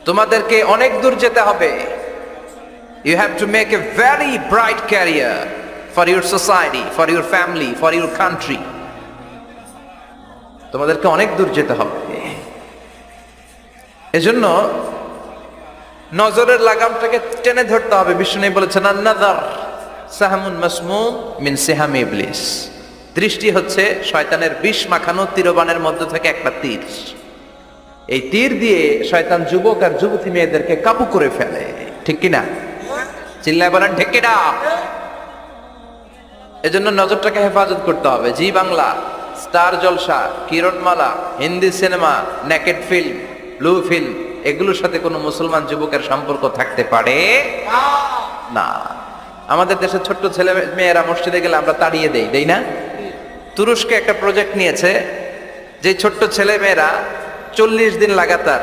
তোমাদেরকে অনেক দূর যেতে হবে। You have to make a very bright career for your society, for your family, for your country. তোমাদেরকে অনেক দূর যেতে হবে। এজন্য নজরের লাগামটাকে টেনে ধরতে হবে। বিষ্ণু বলেছেন আন-নাযার সাহমুন মাসমুম মিন সিহামি ইবলিস। দৃষ্টি হচ্ছে শয়তানের বিষ মাখানো তীরবানের মধ্য থেকে একটা তীর। এই তীর দিয়ে শয়তান যুবক আর যুবতী মেয়েদেরকে কাবু করে ফেলে, ঠিক কিনা? চিল্লায় বলেন ঠিক কিনা? এজন্য নজরটাকে হেফাজত করতে হবে। Zee Bangla, Star Jalsha, Kiranmala, Hindi cinema, naked film, blue film, এগুলোর সাথে কোনো মুসলমান যুবকের সম্পর্ক থাকতে পারে না। আমাদের দেশের ছোট্ট ছেলে মেয়েরা মসজিদে গেলে আমরা তাড়িয়ে দেই না? তুরস্কে একটা প্রজেক্ট নিয়েছে, যে ছোট্ট ছেলে মেয়েরা 40 দিন লাগাতার